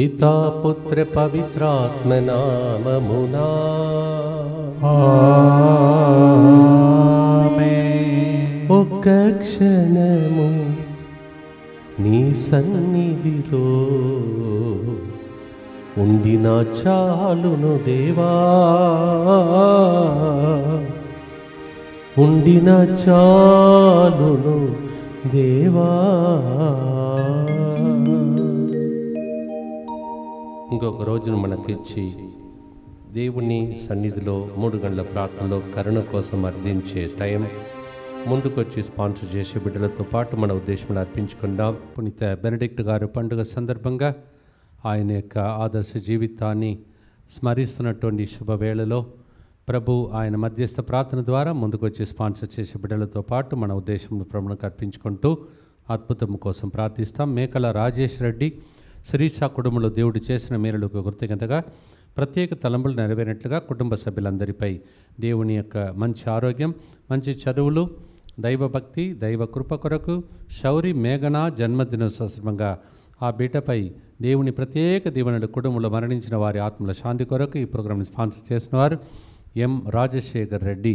పితా పుత్ర పవిత్రాత్మ నామమునా ఆమేన్. ఒక్క క్షణము నీ సన్నిధిలో ఉండిన చాలును దేవా, ఉండిన చాలును దేవా. ఇంకొక రోజును మనకిచ్చి దేవుని సన్నిధిలో 3 గంటల ప్రార్థనలో కరుణ కోసం అర్థించే టైం ముందుకొచ్చి స్పాన్సర్ చేసే బిడ్డలతో పాటు మన ఉద్దేశంలో అర్పించుకుందాం. పునీత బెనడిక్ట్ గారు పండుగ సందర్భంగా ఆయన యొక్క ఆదర్శ జీవితాన్ని స్మరిస్తున్నటువంటి శుభవేళలో ప్రభు ఆయన మధ్యస్థ ప్రార్థన ద్వారా ముందుకొచ్చి స్పాన్సర్ చేసే బిడ్డలతో పాటు మన ఉద్దేశంలో ప్రభువుకు అర్పించుకుంటూ అద్భుతం కోసం ప్రార్థిస్తాం. మేకల రాజేష్ రెడ్డి శ్రీశా కుటుంబంలో దేవుడు చేసిన మేలులకు కృతజ్ఞతగా ప్రత్యేక తలంపులు నెరవేరినట్లుగా కుటుంబ సభ్యులందరిపై దేవుని యొక్క మంచి ఆరోగ్యం, మంచి చదువులు, దైవభక్తి, దైవ కృప కొరకు శౌరి మేఘన జన్మదినోత్సవంగా ఆ బిడ్డపై దేవుని ప్రత్యేక దీవెనలు కుటుంబంలో మరణించిన వారి ఆత్మల శాంతి కొరకు ఈ ప్రోగ్రాంని స్పాన్సర్ చేసిన వారు ఎం రాజశేఖర్ రెడ్డి.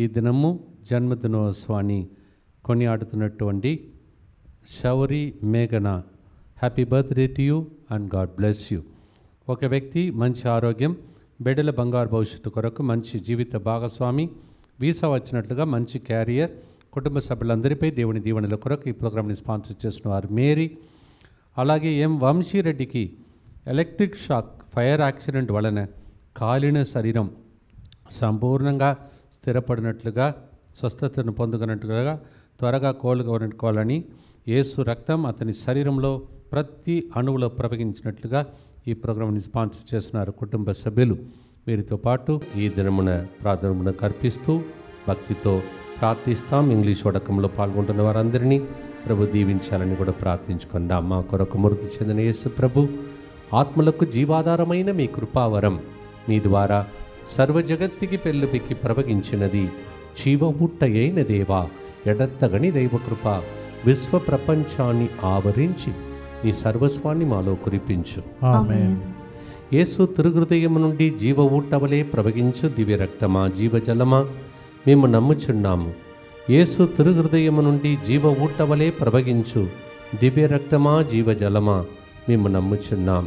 ఈ దినము జన్మదినోత్సవాన్ని కొనియాడుతున్నటువంటి శౌరి మేఘన, happy birthday to you and God bless you. ఒక వ్యక్తి మంచి ఆరోగ్యం, బిడ్డల బంగారు భవిష్యత్తు కొరకు మంచి జీవిత భాగస్వామి, వీసా వచ్చినట్లుగా మంచి క్యారియర్, కుటుంబ సభ్యులందరిపై దేవుని దీవెనల కొరకు ఈ ప్రోగ్రాంని స్పాన్సర్ చేసిన వారు మేరీ. అలాగే ఎం వంశీరెడ్డికి ఎలక్ట్రిక్ షాక్ ఫైర్ యాక్సిడెంట్ వలన కాలిన శరీరం సంపూర్ణంగా స్థిరపడినట్లుగా, స్వస్థతను పొందుకున్నట్లుగా, త్వరగా కోలుకోవాలని యేసు రక్తం అతని శరీరంలో ప్రతి అణువులో ప్రవహించినట్లుగా ఈ ప్రోగ్రాంని స్పాన్సర్ చేస్తున్నారు కుటుంబ సభ్యులు. వీరితో పాటు ఈ దినమున ప్రార్థనను కర్పిస్తూ భక్తితో ప్రార్థిస్తాం. ఇంగ్లీష్ వడకంలో పాల్గొంటున్న వారందరినీ ప్రభు దీవించాలని కూడా ప్రార్థించుకుందాం. మా కొరకు మృతి చెందిన యేసు ప్రభు ఆత్మలకు జీవాధారమైన మీ కృపావరం మీ ద్వారా సర్వ జగత్తుకి పెళ్ళుబిక్కి ప్రవగించినది. జీవ ఊట్ట అయిన దేవా, ఎడత్తగని దైవకృప విశ్వ ప్రపంచాన్ని ఆవరించి నీ సర్వస్వాన్ని మాలో కురిపించు. ఆమేన్. యేసు తిరుహృదయము నుండి జీవ ఊటవలే ప్రవగించు దివ్య రక్తమా, జీవజలమా మేము నమ్ముచున్నాము. యేసు తిరుహృదయము నుండి జీవ ఊటవలే ప్రవగించు దివ్య రక్తమా, జీవజలమా మేము నమ్ముచున్నాం.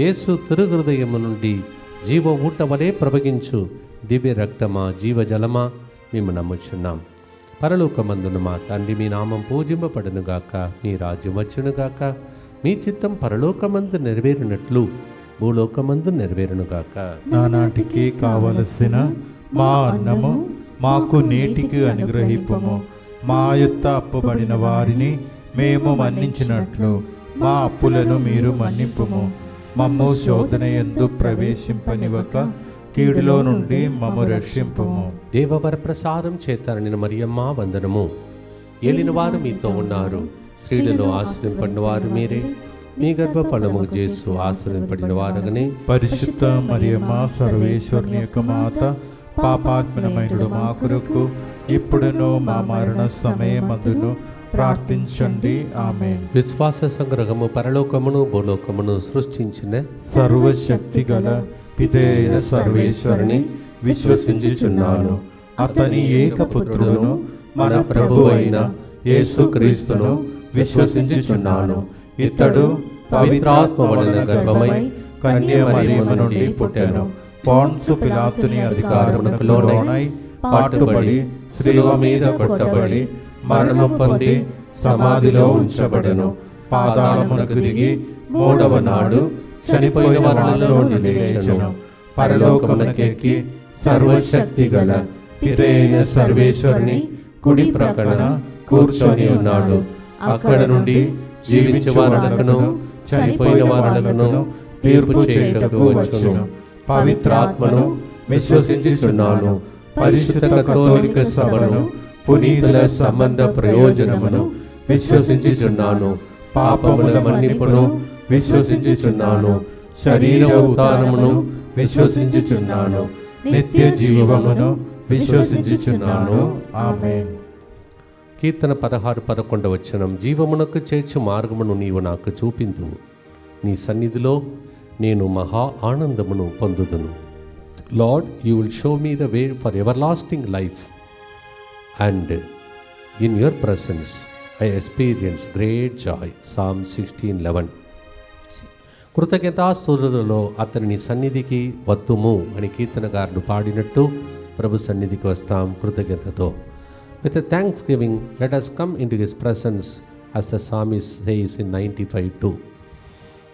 యేసు తిరుహృదయము నుండి జీవ ఊటవలే ప్రవగించు దివ్య రక్తమా, జీవజలమా మేము నమ్ముచున్నాం. పరలోకమందున మా తండ్రి, మీ నామం పూజింపబడునుగాక, మీ రాజ్యం వచ్చునుగాక, మీ చిత్తం పరలోకమందు నెరవేరినట్లు భూలోకమందు నెరవేరునుగాక. నానాటికి కావలసిన మా అన్నము మాకు నేటికి అనుగ్రహింపుము. మా యొద్ద అప్పుబడిన వారిని మేము మన్నించినట్లు మా అప్పులను మీరు మన్నింపుము. మమ్ము శోధన యందు ప్రవేశింపనివ్వక కీడులో నుండి మమ్ము రక్షింపుము. దేవవర ప్రసాదం చేతరనిన మరియమ్మ వందనము. ఏలిన వారు మీతో ఉన్నారు, స్త్రీలలో ఆశ్రయింపడిన వారు మీరే, మీ గర్భఫలము యేసు ఆశ్రయింపడిన వారగనే. పరిశుద్ధ మరియమ్మ సర్వేశ్వరుని యొక్క మాత, పాపాత్మనమైనడు మా కొరకు ఇప్పుడును మా మరణ సమయమందును ప్రార్థించండి. ఆమేన్. విశ్వాస సంగ్రహము పరలోకమును భూలోకమును సృష్టించిన సర్వశక్తి గల పితైన సర్వేశ్వరుని విశ్వసించుచున్నాను. అతని ఏకపుత్రుడును మన ప్రభువు అయిన యేసుక్రీస్తును విశ్వసించుచున్నాను. ఇతడు పవిత్రాత్మ వలన గర్భమై కన్య మరియమ్మ నుండి పుట్టెను. పోన్సు పిలాతుని అధికారమునకు లోనై పాటుబడి శిలువ మీద కొట్టబడి మరణం పొంది సమాధిలో ఉంచబడెను. పాతాళమునకు దిగి 3వ నాడు చనిపోయిన వారిలో నుండి లేచెను. పరలోకమునకెక్కి సర్వశక్తి గల పితైన సర్వేశ్వరుని కుడి ప్రక్కన కూర్చొని ఉన్నాడు. అక్కడ నుండి జీవించే వారులకును చనిపోయిన వారులకును తీర్పు చేయుటకు వచ్చును. పవిత్రాత్మను విశ్వసించుచున్నాను. పరిశుద్ధ కథోలిక సభను, పునీతుల సంబంధ ప్రయోజనమును విశ్వసించుచున్నాను. పాపముల మన్నిపును విశ్వసించుచున్నాను. శరీర ఉత్థానమును విశ్వసించుచున్నాను. నిత్య జీవమును విశ్వసించుచున్నాను. ఆమేన్. కీర్తన 16:11 జీవమునకు చేర్చు మార్గమును నీవు నాకు చూపింతువు. నీ సన్నిధిలో నేను మహా ఆనందమును పొందుదును. Lord, you will show me the way for everlasting life, and in your presence I experience great joy. Psalm 16:11. కృతజ్ఞతాస్తుతులలో అతని సన్నిధికి వత్తుము అని కీర్తనగారుడు పాడినట్టు ప్రభు సన్నిధికి వస్తాం కృతజ్ఞతతో. With thanks giving let us come into his presence as the psalmist says in 95:2.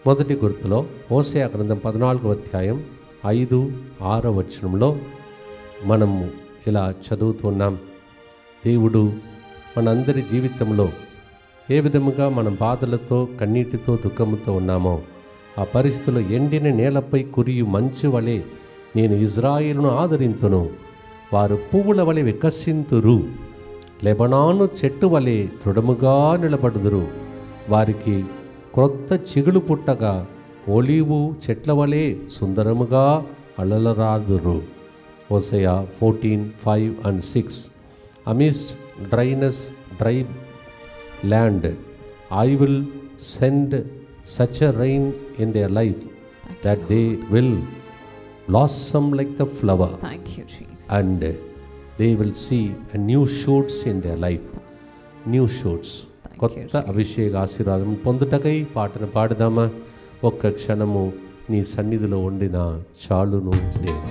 మొదటి గుర్తులో హోషేయ గ్రంథం 14వ అధ్యాయం 5-6 వచనంలో మనము ఇలా చదువుతున్నాం. దేవుడు మనందరి జీవితంలో ఏ విధముగా మనం బాధలతో, కన్నీటితో, దుఃఖంతో ఉన్నామో ఆ పరిస్థితుల్లో ఎండిన నేలపై కురియు మంచు వలె నేను ఇజ్రాయేలును ఆదరింతును. వారు పువ్వుల వలె వికసింతురు, లెబనాను చెట్టు వలె దృఢముగా నిలబడుదురు. వారికి క్రొత్త చిగులు పుట్టగా ఒలీవు చెట్ల వలె సుందరముగా అలలరాదురు. హోషేయ 14:5-6. Amidst dryness, dry land, I will send such a rain in their life that they will blossom like the flower. Thank you, Jesus. And they will see a new shoots in their life. New shoots. కొత్త అభిషేక ఆశీర్వాదం పొందుటకై పాటను పాడదామా? ఒక్క క్షణము నీ సన్నిధిలో ఉండిన చాలును దేవా.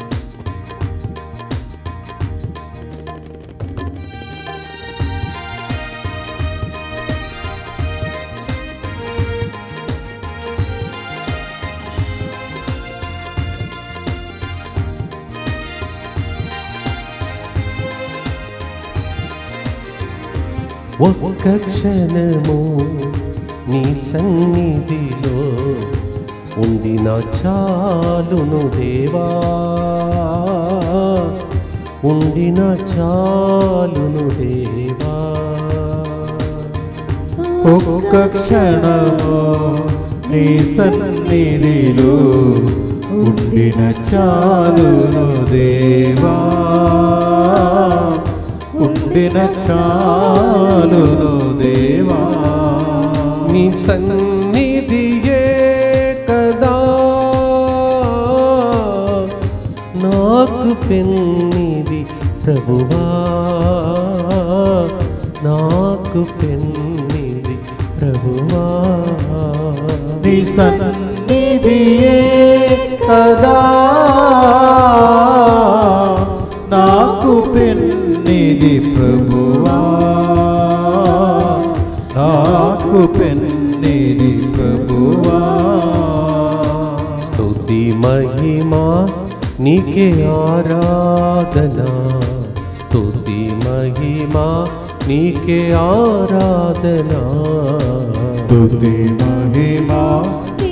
ఒక్క క్షణము నీ సన్నిధిలో ఉండిన చాలును దేవా, ఉండిన చాలును దేవా. ఒక్క క్షణము నీ సన్నిధిలో ఉండిన చాలును దేవా, ఉండిన చాలును దేవా. నీ సన్నిధియే కదా నాకు పెన్నిది ప్రభువా, నాకు పెన్నిది ప్రభువా. నీ సన్నిధియే కదా నాకు పెన్నిది ప్రభువా, నాకు పెన్నిది ప్రభువా. స్తుతి మహిమా నీకే ఆరాధన, స్తుతి మహిమా నీకే ఆరాధన, స్తుతి మహిమా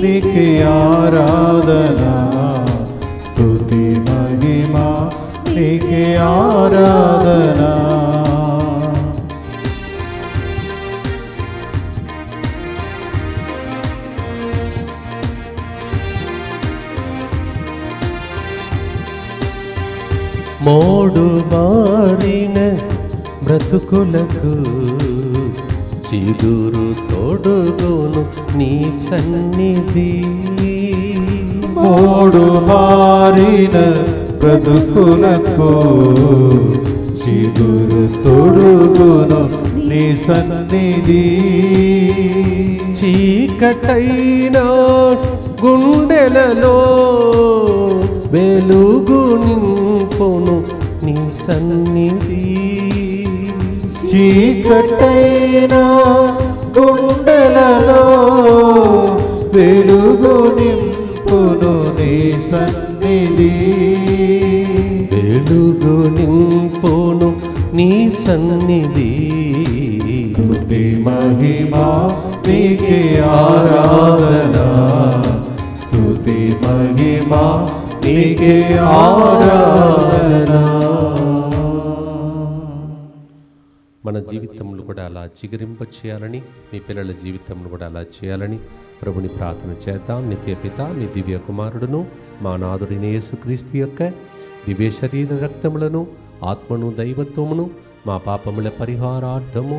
నీకే ఆరాధన, స్తుతి మహిమా నీకే ఆరాధన. మోడు బారిన బ్రతుకులకు చిగురు తొడుగును నీ సన్నిధి. మోడు బారిన బ్రతుకులకు చిగురు తొడుగును నీ సన్నిధి. చీకటైన గుండెలలో వెలుగు నింపును నీ సన్నిధి. చీకటైన గుండెలలో వెలుగు నింపును నీ సన్నిధి. వెలుగు నింపును నీ సన్నిధి. స్తుతి మహిమా నీకే ఆరాధన, స్తుతి మహిమా నీకే ఆరాధన. మన జీవితంలో కూడా అలా చిగురింప చేయాలని, మీ పిల్లల జీవితంలో కూడా అలా చేయాలని ప్రభుని ప్రార్థన చేద్దాం. నిత్య పిత నీ దివ్య కుమారుడును మా నాథుడిని యేసుక్రీస్తు యొక్క దివ్య శరీర రక్తములను, ఆత్మను, దైవత్వమును మా పాపముల పరిహారార్థము,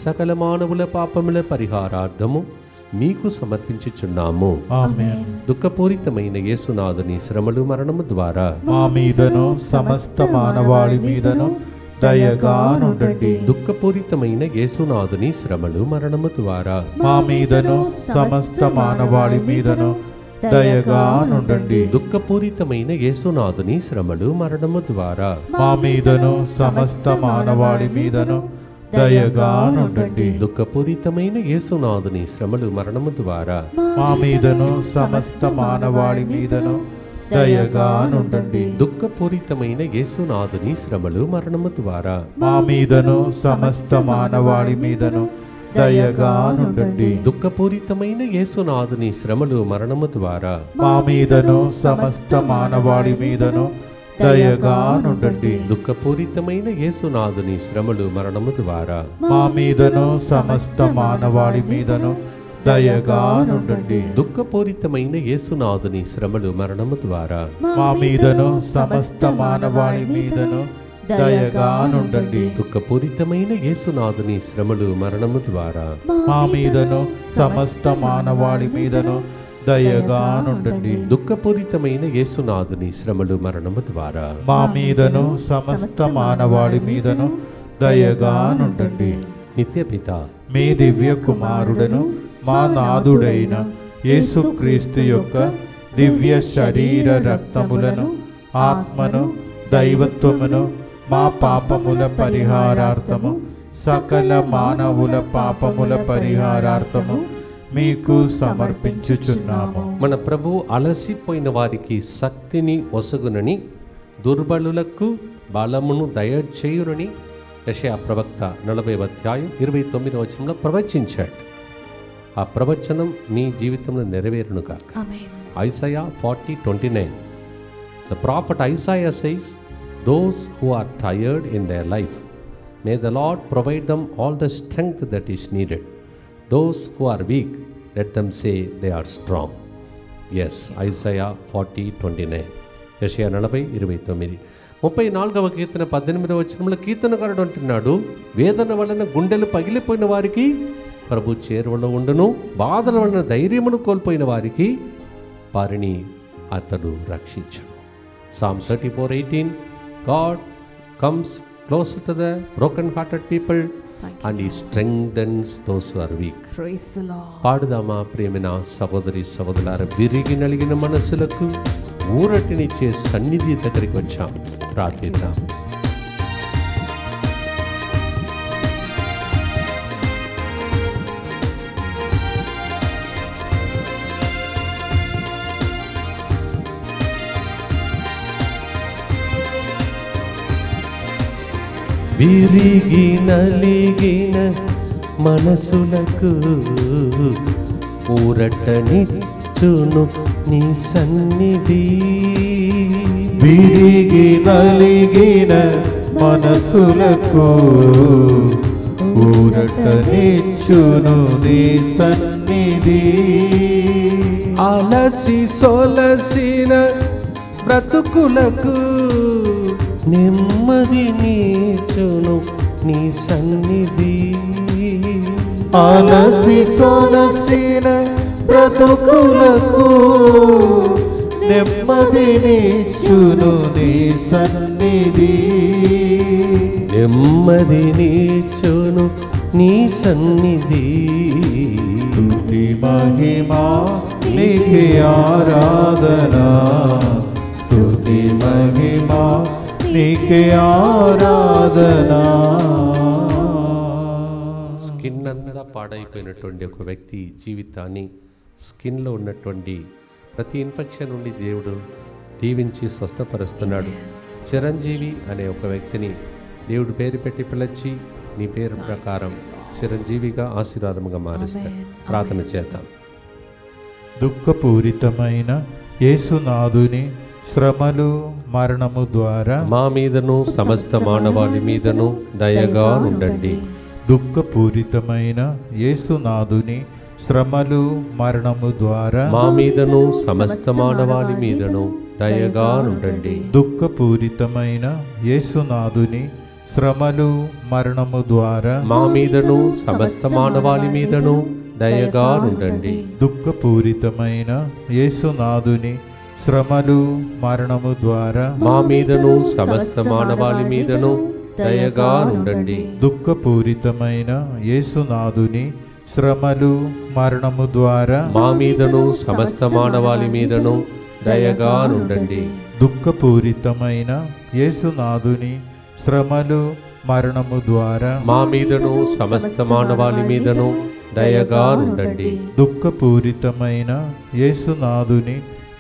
సకల మానవుల పాపముల పరిహారార్థము మీకు సమర్పించుచున్నాము. ఆమేన్. దుఃఖపూరితమైన యేసునాథుని శ్రమలు మరణము ద్వారా మా మీదను సమస్త మానవాళి మీదను దయగా నుండండి. దుఃఖపూరితమైన యేసునాథుని శ్రమలు మరణము ద్వారా మా మీదను సమస్త మానవాళి మీదను దయగా నుండండి. దుఃఖపూరితమైన యేసునాథుని శ్రమలు మరణము ద్వారా మా మీదను సమస్త మానవాళి మీదను దయగా నుండండి. దుఃఖపూరితమైన యేసునాథుని శ్రమలు మరణము ద్వారా మా మీదను సమస్త మానవాళి మీదను దయగా నుండండి. దుఃఖపూరితమైన యేసునాథుని శ్రమలు మరణము ద్వారా మా మీదను సమస్త మానవాళి మీదను దయగా నుండండి. దుఃఖపూరితమైన యేసునాథుని శ్రమలు మరణము ద్వారా మా మీదను సమస్త మానవాళి మీదను దయగా నుండండి. దుఃఖపూరితమైన యేసునాథుని శ్రమలు మరణము ద్వారా మా మీదను సమస్త మానవాళి మీదను దయగా నుండండి. దుఃఖపూరితమైన యేసునాథుని శ్రమలు మరణము ద్వారా మా మీదను సమస్త మానవాళి మీదను దయగా నుండండి. దుఃఖపూరితమైన యేసునాథుని శ్రమలు మరణము ద్వారా మా మీదను సమస్త మానవాళి మీదను దయగా నుండండి. దుఃఖపూరితమైన యేసునాథుని శ్రమలు మరణము ద్వారా మా మీదను సమస్త మానవాళి మీదను దయగా నుండండి. నిత్యపిత మీ దివ్య కుమారుడను మా నాథుడైన యేసుక్రీస్తు యొక్క దివ్య శరీర రక్తములను ఆత్మను దైవత్వమును మా పాపముల పరిహారార్థము సకల మానవుల పాపముల పరిహారార్థము మీకు సమర్పించుచున్నాము. మన ప్రభు అలసిపోయిన వారికి శక్తిని ఒసగునని దుర్బలులకు బలమును దయచేయునని యెషయా ప్రవక్త 40వ అధ్యాయం 29వ వచనంలో ప్రవచించాడు. ఆ ప్రవచనం మీ జీవితంలో నెరవేరును కాక. Isaiah 40:29. The prophet Isaiah says, those who are tired in their life, may the Lord provide them all the strength that is needed. Those who are weak, let them say they are strong. Yes, Isaiah 40:29. యెషయా 40:29. 34వ కీర్తన 18వ వచనంలో కీర్తనకారుడు అంటున్నాడు, వేదన వలన గుండెలు పగిలిపోయిన వారికి ప్రభు చేరువలో ఉండును, బాధల వలన ధైర్యమును కోల్పోయిన వారికి వారిని అతడు రక్షించును. Psalm 34:18. God comes closer to the broken-hearted people and He strengthens those who are weak. Praise the Lord. పాడుదామా ప్రేమైన సహోదరి సహోదరులారా, విరిగి నలిగిన మనస్సులకు ఊరటినిచ్చే సన్నిధి దగ్గరికి వచ్చాం. ప్రార్థిద్దాం. విరిగి నలిగిన మనసులకు ఊరటనిచ్చును నీ సన్నిధి. విరిగి నలిగిన మనసులకు ఊరటనిచ్చును నీ సన్నిధి. అలసి సొలసిన బ్రతుకులకు నెమ్మది నీచును నీ సన్నిధి. అలసి సొలసిన బ్రతుకులకు నెమ్మది నీచును నీ సన్నిధి. నెమ్మది నీచును నీ సన్నిధి. స్తుతి మహిమా నీకే ఆరాధన, స్తుతి మహిమా నీకే ఆరాధన. స్కిన్ అంతా పాడైపోయినటువంటి ఒక వ్యక్తి జీవితాన్ని, స్కిన్లో ఉన్నటువంటి ప్రతి ఇన్ఫెక్షన్ నుండి దేవుడు దీవించి స్వస్థపరుస్తున్నాడు. చిరంజీవి అనే ఒక వ్యక్తిని దేవుడు పేరు పెట్టి పిలిచి నీ పేరు ప్రకారం చిరంజీవిగా ఆశీర్వాదముగా మారుస్తాడు. ప్రార్థన చేద్దాం. దుఃఖపూరితమైన యేసునాథుని శ్రమలు మరణము ద్వారా మా మీదను సమస్త మానవాళి మీదను దయగా ఉండండి. దుఃఖపూరితమైన యేసునాథుని శ్రమలు మరణము ద్వారా మా మీదను సమస్త మానవాళి మీదను దయగా ఉండండి. దుఃఖపూరితమైన యేసునాథుని శ్రమలు మరణము ద్వారా మా మీదను సమస్త మానవాళి మీదను దయగా నుండండి. దుఃఖపూరితమైన యేసునాథుని శ్రమలు మరణము ద్వారా మా మీదను సమస్త మానవాళి మీదను దయగా నుండండి. దుఃఖపూరితమైన యేసునాథుని శ్రమలు మరణము ద్వారా మా మీదను సమస్త మానవాళి మీదను దయగా నుండండి. దుఃఖపూరితమైన యేసునాథుని శ్రమలు మరణము ద్వారా మా మీదను సమస్త మానవాళి మీదను దయగా నుండండి. దుఃఖపూరితమైన యేసునాథుని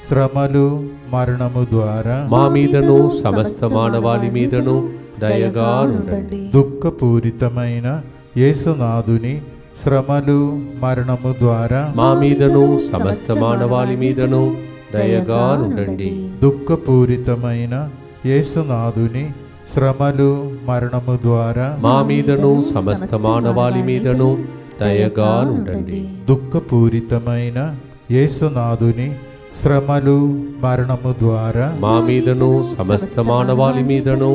శ్రమలు మరణము ద్వారా మా మీదను సమస్త మానవాళి మీదను దయగా నుండండి. దుఃఖపూరితమైన యేసునాథుని శ్రమలు మరణము ద్వారా మా మీదను సమస్త మానవాళి మీదను దయగా నుండండి. దుఃఖపూరితమైన యేసునాథుని శ్రమలు మరణము ద్వారా మా మీదను సమస్త మానవాళి మీదను దయగా నుండండి. దుఃఖపూరితమైన యేసునాథుని శ్రమలు మరణము ద్వారా మా మీదను సమస్త మానవాళి మీదను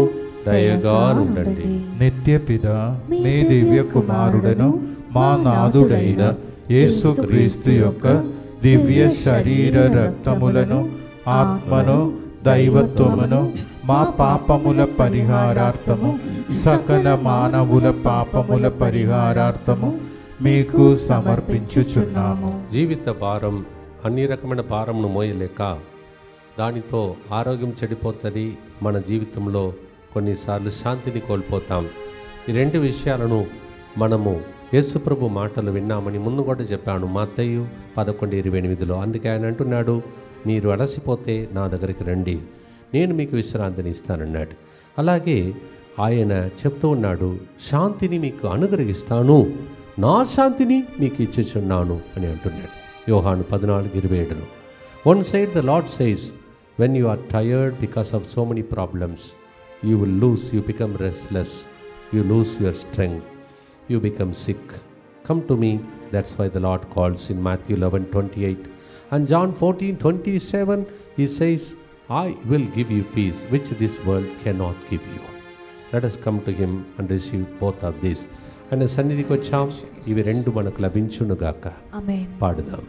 దయగా నుండండి. నిత్యపిత మీ దివ్య కుమారుడను మా నాథుడైన యేసుక్రీస్తు యొక్క దివ్య శరీర రక్తములను ఆత్మను దైవత్వమును మా పాపముల పరిహారార్థము సకల మానవుల పాపముల పరిహారార్థము మీకు సమర్పించుచున్నాము. జీవిత భారం అన్ని రకమైన భారంను మోయలేక దానితో ఆరోగ్యం చెడిపోతుంది. మన జీవితంలో కొన్నిసార్లు శాంతిని కోల్పోతాం. ఈ రెండు విషయాలను మనము యేసుప్రభు మాటలు విన్నామని ముందు కూడా చెప్పాను, మత్తయి 11:28. అందుకే ఆయన అంటున్నాడు, మీరు అలసిపోతే నా దగ్గరికి రండి, నేను మీకు విశ్రాంతిని ఇస్తానన్నాడు. అలాగే ఆయన చెప్తూ ఉన్నాడు, శాంతిని మీకు అనుగ్రహిస్తాను, నా శాంతిని మీకు ఇచ్చుచున్నాను అని అంటున్నాడు. యోహాను 14:27. One side the Lord says, when you are tired because of so many problems, you will lose, you become restless, you lose your strength, you become sick. Come to me. That's why the Lord calls in Matthew 11:28. And John 14:27, he says, I will give you peace, which this world cannot give you. Let us come to him and receive both of these. ఆయన సన్నిధికి వచ్చాం, ఇవి రెండు మనకు లభించునుగాక. ఆమేన్. పాడుదాం.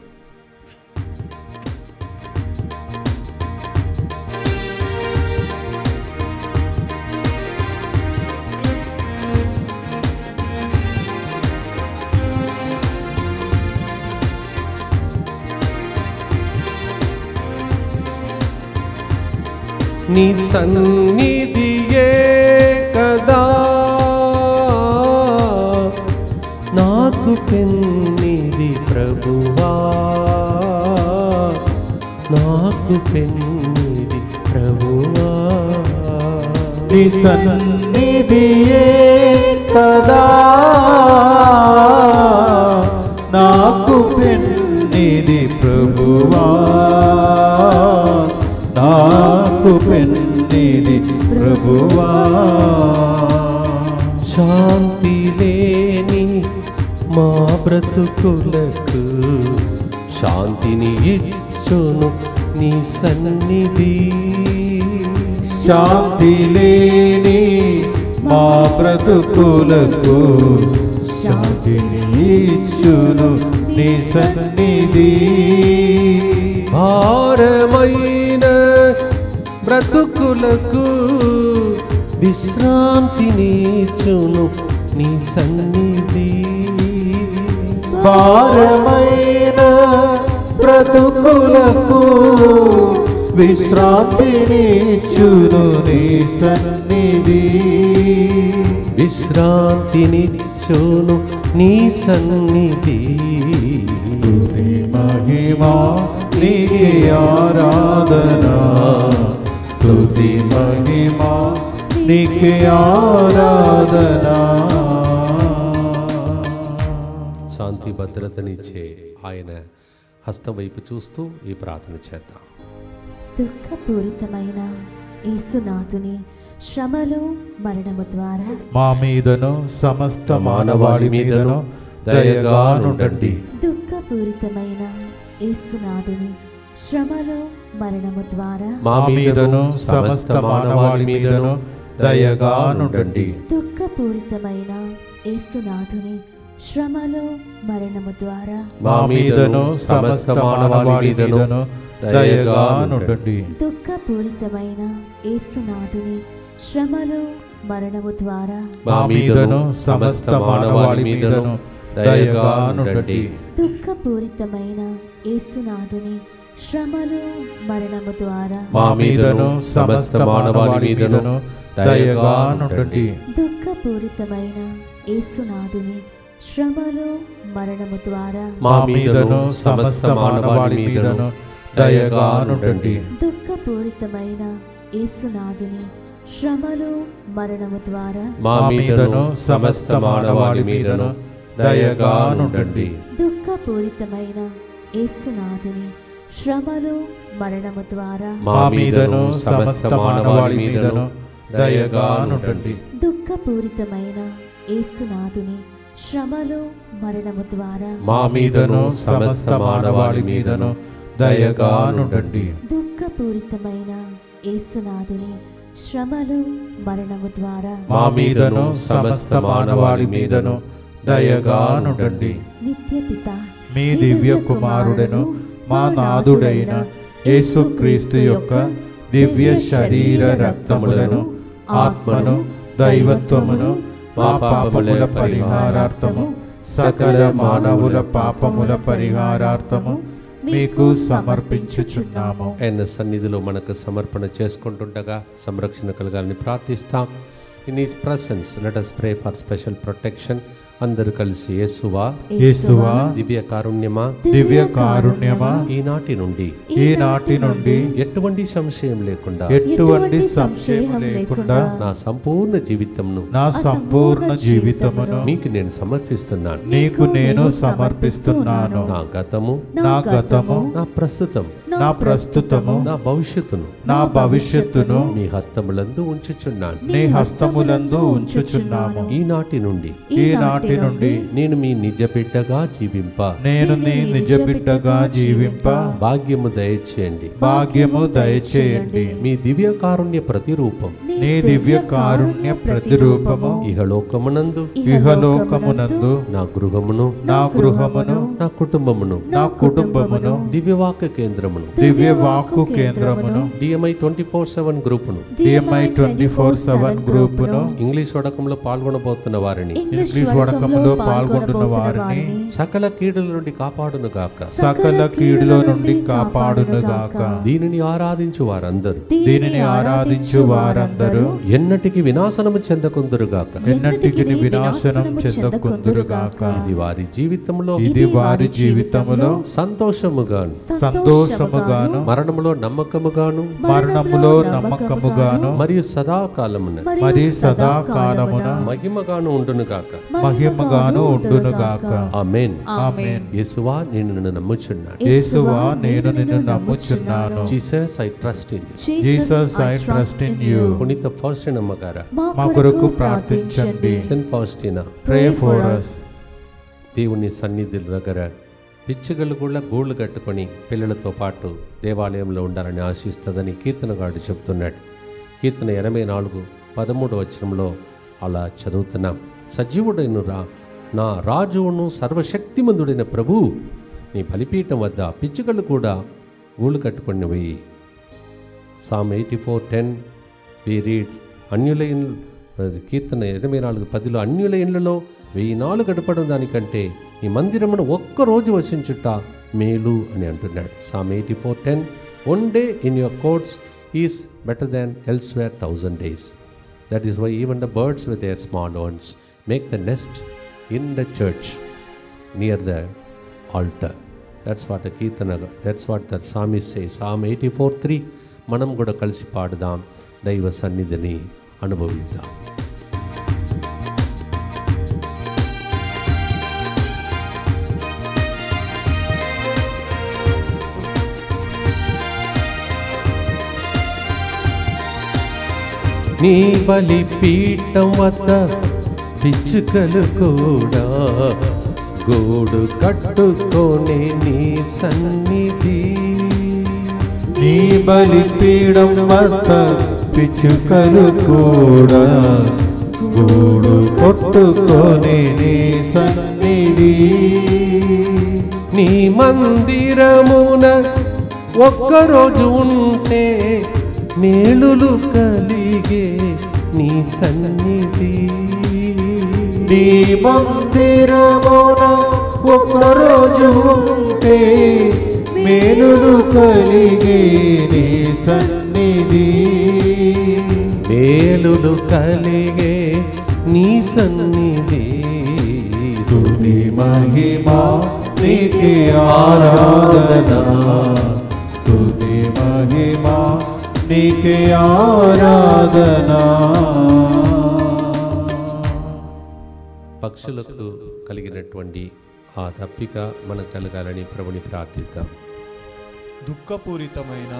నీ సన్నిధియే కదా నాకు పెన్నిది ప్రభువా, నాకు పెన్నిది ప్రభువా. నీ సన్నిధియే కదా నాకు పెన్నిది ప్రభువా, నాకు పెన్నిది ప్రభువా. శాంతి లేని మా బ్రతుకులకు శాంతిని ఇచ్చును నీ సన్నిధి. శాంతి లేని మా బ్రతుకులకు శాంతిని ఇచ్చును నీ సన్నిధి. భారమైన బ్రతుకులకు విశ్రాంతినిచ్చును నీ సన్నిధి. భారమైన బ్రతుకులకు విశ్రాంతినిచ్చును నీ సన్నిధి. విశ్రాంతినిచ్చును నీ సన్నిధి. స్తుతి మహిమా నీకే ఆరాధన, స్తుతి మహిమా నీకే ఆరాధన. శాంతి భద్రతనిచ్చే ఆయన హస్తం వైపు చూస్తూ ఈ ప్రార్థన చేద్దాం. దుఃఖపూరితమైన యేసునాథుని శ్రమలు మరణము ద్వారా మా మీదను సమస్త మానవాళి మీదను దయగా నుండండి. దుఃఖపూరితమైన యేసునాథుని శ్రమలు మరణము ద్వారా మా మీదను సమస్త మానవాళి మీదను దయగా నుండండి. దుఃఖపూరితమైన యేసునాథుని శ్రమలు మరణము ద్వారా మా మీదను సమస్త మానవాళి మీదను దయగా నుండండి. దుఃఖపూరితమైన యేసునాథుని శ్రమలు మరణము ద్వారా మా మీదను సమస్త మానవాళి మీదను దయగా నుండండి. దుఃఖపూరితమైన యేసునాథుని శ్రమలు మరణము ద్వారా మా మీదను సమస్త మానవాళి మీదను దయగా నుండండి. దుఃఖపూరితమైన యేసునాథుని శ్రమలు మరణము ద్వారా మా మీదను సమస్త మానవాళి మీదను దయగా నుండండి. దుఃఖపూరితమైన యేసునాథుని శ్రమలు మరణము ద్వారా మా మీదను సమస్త మానవాళి మీదను దయగా నుండండి. దుఃఖపూరితమైన యేసునాథుని శ్రమలు మరణము ద్వారా మా మీదను సమస్త మానవాళి మీదను దయగా నుండండి. దుఃఖపూరితమైన యేసునాథుని శ్రమలు మరణము ద్వారా మా మీదను సమస్త మానవాళి మీదను దయగా నుండండి. దుఃఖపూరితమైన యేసునాథుని శ్రమలు మరణము ద్వారా మా మీదను సమస్త మానవాళి మీదను దయగా నుండండి. నిత్యపిత మీ దివ్య కుమారుడను మా నాథుడైన యేసుక్రీస్తు యొక్క దివ్య శరీర రక్తములను ఆత్మను దైవత్వమును మా పాపముల పరిహారార్థము సకల మానవుల పాపముల పరిహారార్థము మీకు సమర్పించుచున్నాము. ఆయన సన్నిధిలో మనకు సమర్పణ చేసుకుంటుండగా సంరక్షణ కలగాలని ప్రార్థిస్తాం. In his presence let us pray for special protection. అందరూ కలిసి యేసువా యేసువా దివ్య కారుణ్యమా దివ్య కారుణ్యమా ఈనాటి నుండి ఎటువంటి సంశయం లేకుండా ఎటువంటి సంశయం లేకుండా నా సంపూర్ణ జీవితంను నా సంపూర్ణ జీవితమును మీకు నేను సమర్పిస్తున్నాను. నీకు నేను సమర్పిస్తున్నాను. నా గతము నా గతము నా ప్రస్తుతం నా ప్రస్తుతము నా భవిష్యత్తును నా భవిష్యత్తును మీ హస్తములందు ఉంచుచున్నాను. నీ హస్తములందు ఉంచుచున్నాము. ఈనాటి నుండి నేను మీ నిజ బిడ్డగా జీవింప నేను నీ నిజ బిడ్డగా జీవింప భాగ్యము దయచేయండి. భాగ్యము దయచేయండి. మీ దివ్య కారుణ్య ప్రతిరూపం నీ దివ్య కారుణ్య ప్రతిరూపము ఇహలోకమునందు నా గృహమును నా కుటుంబమును దివ్యవాక్య కేంద్రమును దివ్యవాక్కు కేంద్రమును DMI 24/7 గ్రూపును DMI 24/7 గ్రూపును ఇంగ్లీష్ వడకంలో పాల్గొనబోతున్న వారిని సకల కీడుల నుండి కాపాడును గాక. దీనిని ఆరాధించు వారందరూ ఎన్నటికి వినాశనము చెందకుందురుగాక. ఇది వారి జీవితంలో సంతోషముగాను మరణములో నమ్మకముగాను మరియు సదాకాలమున మహిమగాను ఉండునుగాక. ఆమేన్. యేసువా నేను నిన్ను నమ్ముచున్నాను. Jesus I trust in you. పునీత ఫౌస్టినా అమ్మగారా మా కొరకు ప్రార్థించండి. Saint Faustina pray for us. దేవుని సన్నిధి దగ్గర పిచ్చుకలు కూడా గూళ్ళు కట్టుకొని పిల్లలతో పాటు దేవాలయంలో ఉండాలని ఆశిస్తుందని కీర్తనగాడు చెప్తున్నాడు. కీర్తన 84:13 అలా చదువుతున్నాం. సజీవుడైన నా రాజువును సర్వశక్తిమంతుడైన ప్రభు నీ బలిపీఠం వద్ద పిచ్చుకలు కూడా గూళ్ళు కట్టుకున్నవి. Psalm 84:10 we read అన్యులైన కీర్తన 84:10 అన్యుల ఇళ్లలో 1000 నాళ్ళు గడపడం దానికంటే ఈ మందిరమును ఒక్కరోజు వసించుట మేలు అని అంటున్నాడు. Psalm 84:10 one day in your courts is better than elsewhere 1000 days. That is why even the birds with their small ones make the nest in the church near the altar. That's what the Kirtana, that's what the psalmist says. Psalm 84:3 మనం కూడా కలిసి పాడుదాం, దైవ సన్నిధిని అనుభవిద్దాం. నీ బలిపీఠం వద్ద పిచ్చుకలు కూడా గూడు కట్టుకొని నీ సన్నిధి. నీ బలిపీఠం వద్ద పిచ్చుకలు కూడా గూడు కొట్టుకొని నీ సన్నిధి నీ మందిరమున ఒక్కరోజు ఉంటే మేలులు కలిగే నీ సన్నిధి. నీ మందిరమున ఒక్కరోజు ఉంటే మేలులు కలిగే నీ సన్నిధి. మేలులు కలిగే నీ సన్నిధి. స్తుతి మహిమ నీకే ఆరాధన, స్తుతి మహిమ నీకే ఆరాధన. పక్షులకు కలిగినటువంటి ఆ తప్పిక మనకు కలగాలని ప్రభుని ప్రార్థిద్దాం. దుఃఖపూరితమైన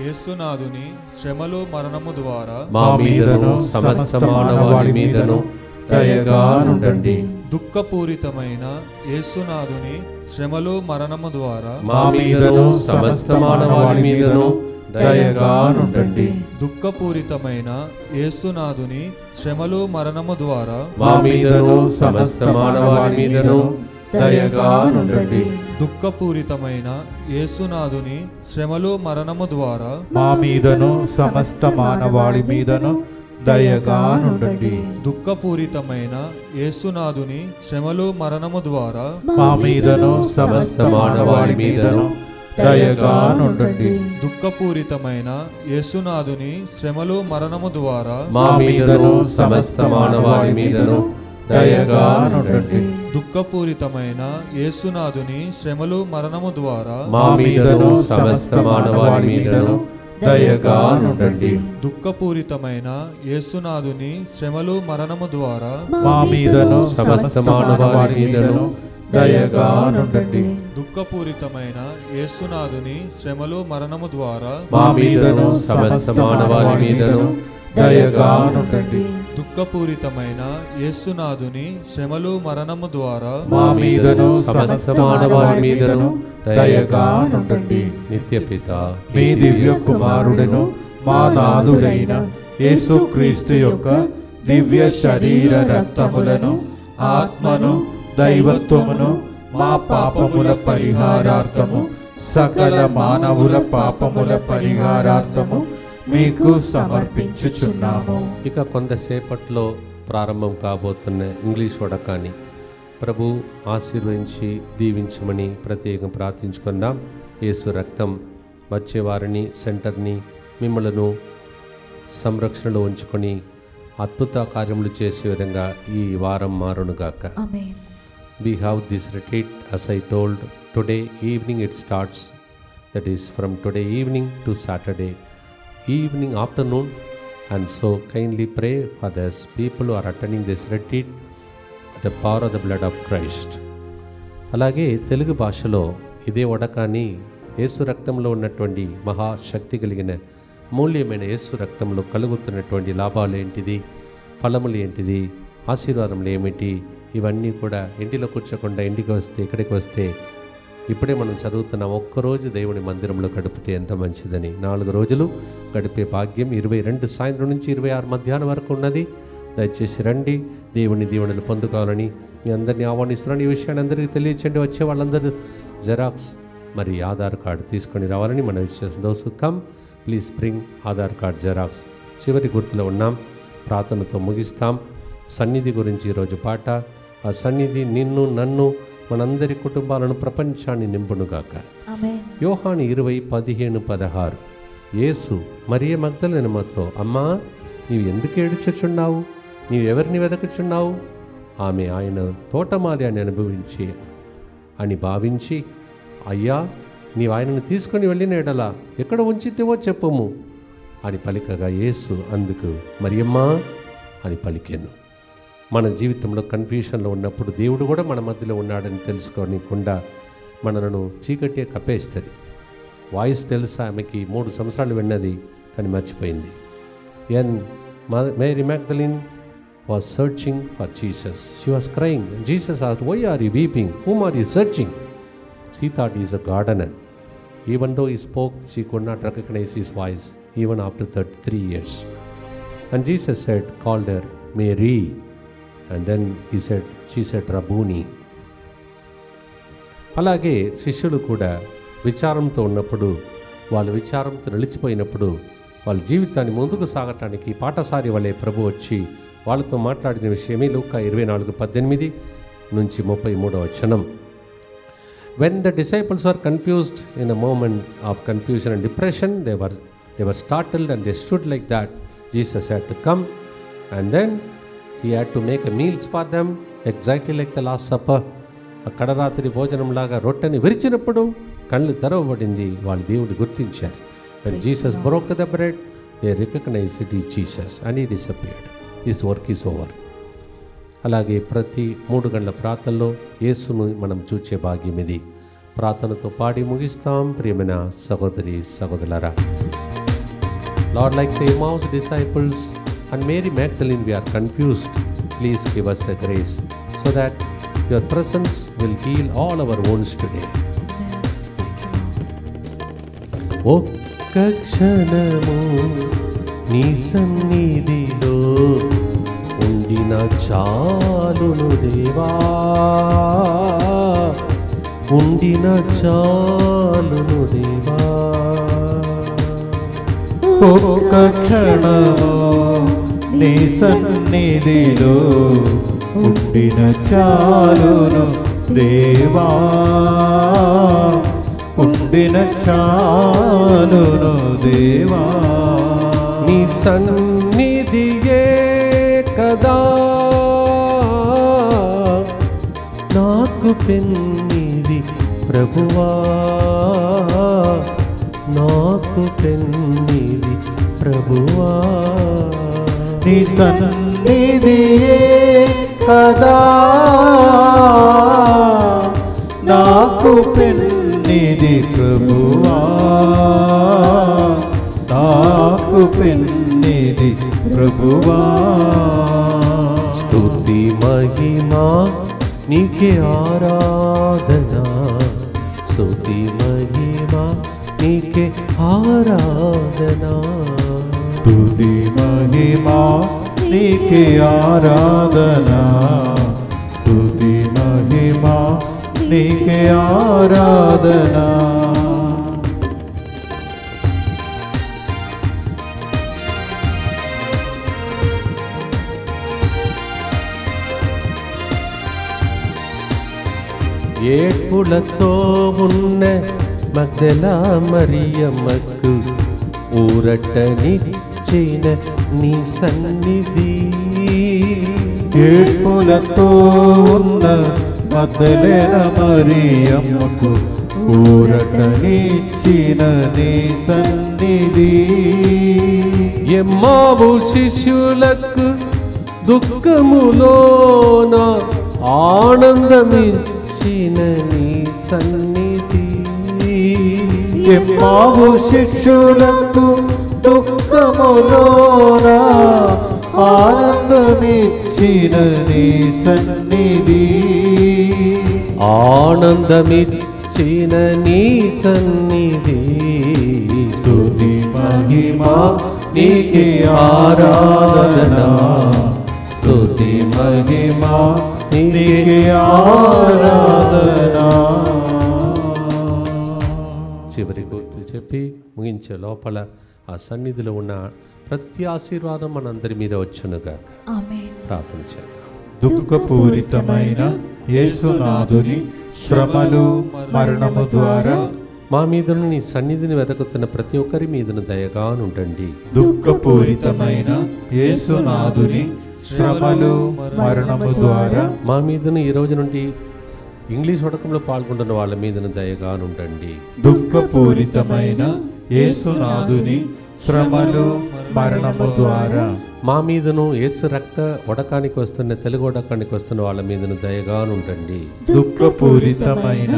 యేసునాథుని శ్రమలు మరణము ద్వారా మా మీదను సమస్త మానవాళి మీదను దయగా నుండండి. దుఃఖపూరితమైన యేసునాథుని శ్రమలు మరణము ద్వారా మా మీదను సమస్త మానవాళి మీదను దయగా నుండండి. దుఃఖపూరితమైన యేసునాథుని శ్రమలు మరణము ద్వారా మా మీదను సమస్త మానవాళి మీదను దయగా నుండండి. దుఃఖపూరితమైన యేసునాథుని శ్రమలు మరణము ద్వారా మా మీదను సమస్త మానవాళి మీదను దయగా నుండండి. దుఃఖపూరితమైన యేసునాథుని శ్రమలు మరణము ద్వారా మా మీదను సమస్త మానవాళి మీదను దయగా నుండండి. దుఃఖపూరితమైన యేసునాథుని శ్రమలు మరణము ద్వారా మా మీదను సమస్త మానవాళి మీదను దయగా నుండండి. దుఃఖపూరితమైన యేసునాథుని శ్రమలు మరణము ద్వారా మా మీదను సమస్త మానవాళి మీదను దయగా నుండండి. దుఃఖపూరితమైన యేసునాథుని శ్రమలు మరణము ద్వారా మా మీదను సమస్త మానవాళి మీదను దయగా నుండండి. దుఃఖపూరితమైన యేసునాథుని శ్రమలు మరణము ద్వారా మా మీదను సమస్త మానవాళి మీదను దయగా నుండండి. దుఃఖపూరితమైన యేసునాథుని శ్రమలు మరణము ద్వారా మా మీదను సమస్త మానవాళి మీదను దయగా నుండండి. నిత్యపిత మీ దివ్య కుమారుడను మా నాథుడైన యేసుక్రీస్తు యొక్క దివ్య శరీర రక్తములను ఆత్మను దైవత్వమును మా పాపముల పరిహారార్థము సకల మానవుల పాపముల పరిహారార్థము మీకు సమర్పించుచున్నాము. ఇక కొంతసేపట్లో ప్రారంభం కాబోతున్న ఇంగ్లీష్ వడకాన్ని ప్రభు ఆశీర్వదించి దీవించమని ప్రత్యేకం ప్రార్థించుకుందాం. యేసు రక్తం వచ్చేవారిని సెంటర్ని మిమ్మలను సంరక్షణలో ఉంచుకొని అద్భుత కార్యములు చేసే విధంగా ఈ వారం మారునుగాక. ఆమేన్. We have this retreat, as I told, today evening it starts. That is from today evening to Saturday evening afternoon. And so kindly pray for those people who are attending this retreat with the power of the blood of Christ. అలాగే తెలుగు భాషలో ఇదే వడకాన్ని యేసు రక్తంలో ఉన్నటువంటి మహాశక్తి కలిగిన మూల్యమైన యేసు రక్తంలో కలుగుతున్నటువంటి లాభాలు ఏంటిది, ఫలములు ఏంటిది, ఆశీర్వాదములు ఏమిటి, ఇవన్నీ కూడా ఇంటిలో కూర్చోకుండా ఇంటికి వస్తే ఇక్కడికి వస్తే ఇప్పుడే మనం చదువుతున్నాం. ఒక్కరోజు దేవుని మందిరంలో గడిపితే ఎంత మంచిదని. 4 రోజులు గడిపే భాగ్యం 22 సాయంత్రం నుంచి 26 మధ్యాహ్నం వరకు ఉన్నది. దయచేసి రండి, దేవుని దీవెనలు పొందుకోవాలని మీ అందరినీ ఆహ్వానిస్తున్నాను. ఈ విషయాన్ని అందరికీ తెలియచేయండి. వచ్చే వాళ్ళందరూ జెరాక్స్ మరి ఆధార్ కార్డు తీసుకొని రావాలని మనం ఇచ్చేసిన దోసు come please bring Aadhaar card xerox. చివరి గుర్తులో ఉన్నాం. ప్రార్థనతో ముగిస్తాం. సన్నిధి గురించి ఈరోజు పాట. ఆ సన్నిధి నిన్ను నన్ను మనందరి కుటుంబాలను ప్రపంచాన్ని నింపునుగాక. ఆమేన్. యోహాను 20:15-16 యేసు మరియ మగ్దలేనమ్మతో, అమ్మా నీవు ఎందుకు ఏడుచుచున్నావు, నీవెవరిని వెదకుచున్నావు? ఆమె ఆయన తోటమాలి అని అనుభవించి అని భావించి, అయ్యా నీవు ఆయనను తీసుకొని వెళ్ళిన ఎడలా ఎక్కడ ఉంచితేవో చెప్పుము అని పలికగా యేసు అందుకు మరియమ్మా అని పలికాను. మన జీవితంలో కన్ఫ్యూషన్లో ఉన్నప్పుడు దేవుడు కూడా మన మధ్యలో ఉన్నాడని తెలుసుకోనికుండా మనలను చీకటే కప్పేస్తుంది. వాయిస్ తెలుసా ఆమెకి, 3 సంవత్సరాలు విన్నది కానీ మర్చిపోయింది. Mary Magdalene was searching for Jesus. She was crying. Jesus asked, why are you weeping? Whom are you searching? She thought he is a gardener. Even though he spoke, she could not recognize his voice even after 33 years. And Jesus said, called her, Mary. And then she said, Rabboni. అలాగే శిష్యులు కూడా విచారంతో ఉన్నప్పుడు, వాళ్ళ విచారంతో నిలిచిపోయినప్పుడు, వాళ్ళ జీవితాన్ని ముందుకు సాగటానికి పాఠశారి వలె ప్రభు వచ్చి వాళ్ళతో మాట్లాడిన విషయమే లూకా 24:18-33. When the disciples were confused in a moment of confusion and depression, they were startled and they stood like that. Jesus had to come, and then he had to make a meals for them, exactly like the Last Supper. ఆ కడరాత్రి భోజనంలాగా రొట్టెని విరిచినప్పుడు కళ్ళు తెరవబడింది, వాళ్ళు దేవుడు గుర్తించారు. When Jesus broke the bread, they recognized it is Jesus and he disappeared. His work is over. అలాగే ప్రతి 3 గంటల ప్రార్థనలో యేసును మనం చూచే భాగ్యం ఇది. ప్రార్థనతో పాడి ముగిస్తాం. ప్రియమైన సహోదరి సహోదరులారా, Lord, like the Emmaus disciples and Mary Magdalene, we are confused. Please give us the grace so that your presence will heal all our wounds today. ఒక్క క్షణము నీ సన్నిధిలో ఉండిన చాలును దేవా, ఉండిన చాలును దేవా. ఒక్క క్షణము నీ సన్నిధిలో ఉండిన చాలును దేవా, ఉండిన చాలును దేవా. నీ సన్నిధియే కదా నాకు పెన్నిది ప్రభువా, నాకు పెన్నిది ప్రభువా. నీ సన్నిధియే కదా నాకు పెన్నిది ప్రభువా, నాకు పెన్నిది ప్రభువా. స్తుతి మహిమా నీకే ఆరాధన, స్తుతి మహిమా నీకే ఆరాధన. స్తుతి మహిమా నీకే ఆరాధన, స్తుతి మహిమా నీకే ఆరాధన. ఏడ్పులతో ఉన్న మగ్దలా మరియమ్మకు ఊరటనిచ్చిన నీ సన్నిధి. ఏడ్పులతో ఉన్న మగ్దలేన మరియమ్మకు ఊరటనిచ్చిన నీ సన్నిధి. ఎమ్మావు శిష్యులకు దుఃఖములోన ఆనందమిచ్చిన నీ సన్నిధి. ఎమ్మావు శిష్యులకు దుఃఖములోన ఆనందమిచ్చిన నీ సన్నిధి. ఆనందమిచ్చిన నీ సన్నిధి. స్తుతి మహిమా నీకే ఆరాధన, స్తుతి మహిమా నీకే ఆరాధన. చివరి గుర్తు చెప్పి ముగించే లోపల ఆ సన్నిధిలో ఉన్న ప్రతి ఆశీర్వాదం మనందరి మీద వచ్చునుగా ప్రార్థన చేద్దాం. దుఃఖపూరితమైన యేసునాథుని శ్రమలు మరణము ద్వారా మా మీదను నీ సన్నిధిని వెతుకుతున్న ప్రతి ఒక్కరి మీదను దయగానుండండి. దుఃఖపూరితమైన యేసునాథుని శ్రమలు మరణము ద్వారా మా మీదను ఈ రోజు నుండి ఇంగ్లీష్ వడకంలో పాల్గొంటున్న వాళ్ళ మీదను దయగానుండండి. దుఃఖపూరితమైన యేసునాథుని శ్రమలు మరణము ద్వారా మా మీదను యేసు రక్త వడకానికి వస్తున్న తెలుగు వడకానికి వస్తున్న వాళ్ళ మీదను దయగానుండండి. దుఃఖపూరితమైన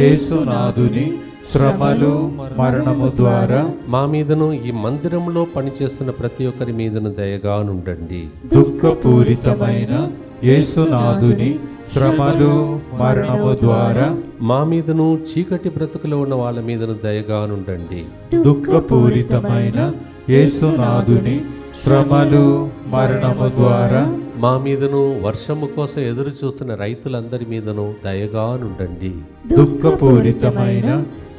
యేసునాథుని శ్రమలు మరణము ద్వారా మా మీదను ఈ మందిరంలో పనిచేస్తున్న ప్రతి ఒక్కరి మీదను దయగానుండండి. దుఃఖపూరితమైన యేసునాథుని శ్రమలు మరణము ద్వారా మా మీదను చీకటి బ్రతుకులో ఉన్న వాళ్ళ మీదను దయగానుండండి. దుఃఖపూరితమైన యేసునాథుని శ్రమలు మరణము ద్వారా మా మీదను వర్షము కోసం ఎదురు చూస్తున్న రైతులందరి మీదను దయగా నుండండి. దుఃఖపూరితమైన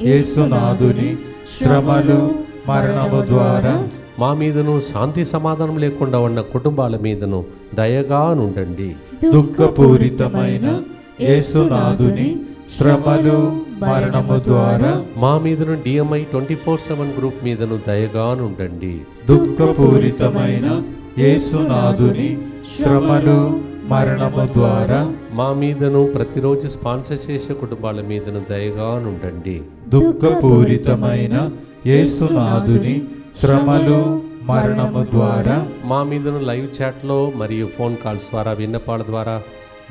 యేసునాథుని శ్రమలు మరణము ద్వారా మా మీదను శాంతి సమాధానం లేకుండా ఉన్న కుటుంబాల మీదను దయగా నుండండి. దుఃఖపూరితమైన యేసునాథుని శ్రమలు మరణము ద్వారా మా మీదను DMI 24/7 గ్రూప్ మీదను దయగా నుండండి. దుఃఖపూరితమైన యేసునాథుని శ్రమలు మరణము ద్వారా మా మీదను ప్రతిరోజు స్పాన్సర్ చేసే కుటుంబాల మీదను దయగా నుండండి. దుఃఖపూరితమైన యేసునాథుని శ్రమలు మరణము ద్వారా మా మీదను లైవ్ చాట్లో మరియు ఫోన్ కాల్స్ ద్వారా విన్నపాల ద్వారా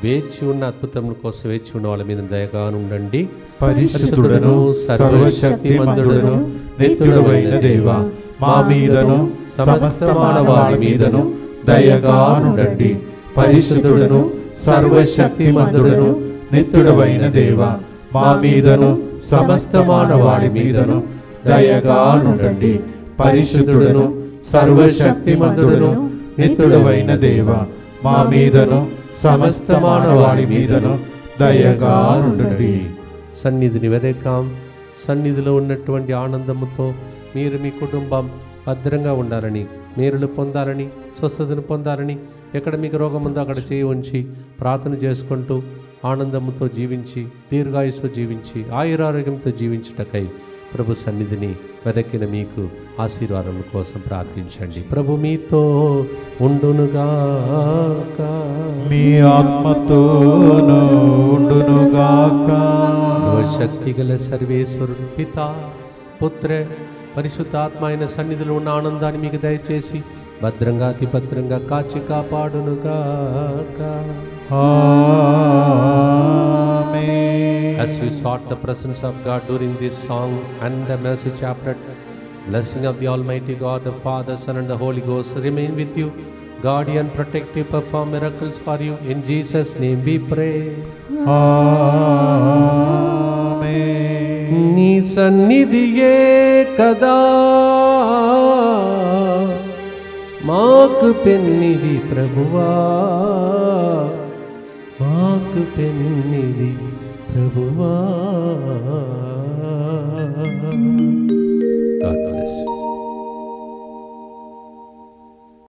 వేచి ఉన్న అద్భుతం కోసం వేచి ఉన్న వాళ్ళ మీద దయగా ఉండండి. పరిశుద్ధుడను సర్వశక్తిమంతుడను నిత్యుడైన దేవా, మా మీదను సమస్త మానవాళి మీదను దయగా ఉండండి. పరిశుద్ధుడను సర్వశక్తిమంతుడను నిత్యుడైన దేవా, మా మీదను సమస్త మానవాళి మీదను దయగా ఉండండి. పరిశుద్ధుడను సర్వశక్తిమంతుడను నిత్యుడైన దేవా, మా మీదను సమస్త మానవాళి మీదను దయగా ఉండండి. సన్నిధిని వెదకాం. సన్నిధిలో ఉన్నటువంటి ఆనందముతో మీరు మీ కుటుంబం భద్రంగా ఉండాలని, మేలులు పొందాలని, స్వస్థతను పొందాలని, ఎక్కడ మీకు రోగం ఉందో అక్కడ చేయి ఉంచి ప్రార్థన చేసుకుంటూ ఆనందంతో జీవించి దీర్ఘాయుస్సు జీవించి ఆయురారోగ్యంతో జీవించుటకై ప్రభు సన్నిధిని వెదకిన మీకు ఆశీర్వాదం కోసం ప్రార్థించండి. ప్రభు మీతో ఉండునుగాక, మీ ఆత్మతోను ఉండునుగాక. సర్వశక్తి గల సర్వేశ్వరుడు పితా పుత్ర పరిశుద్ధాత్మ అయిన సన్నిధిలో ఉన్న ఆనందాన్ని మీకు దయచేసి భద్రంగా అతి భద్రంగా కాచి కాపాడునుగాక. As we sought the presence of God during this song and the message chaplet, blessing of the Almighty God, the Father, Son and the Holy Ghost remain with you. Guardian, protect you, perform miracles for you. In Jesus' name we pray. Amen. నీ సన్నిధియే కదా మాకు పెన్నిది ప్రభువా, మాకు పెన్నిది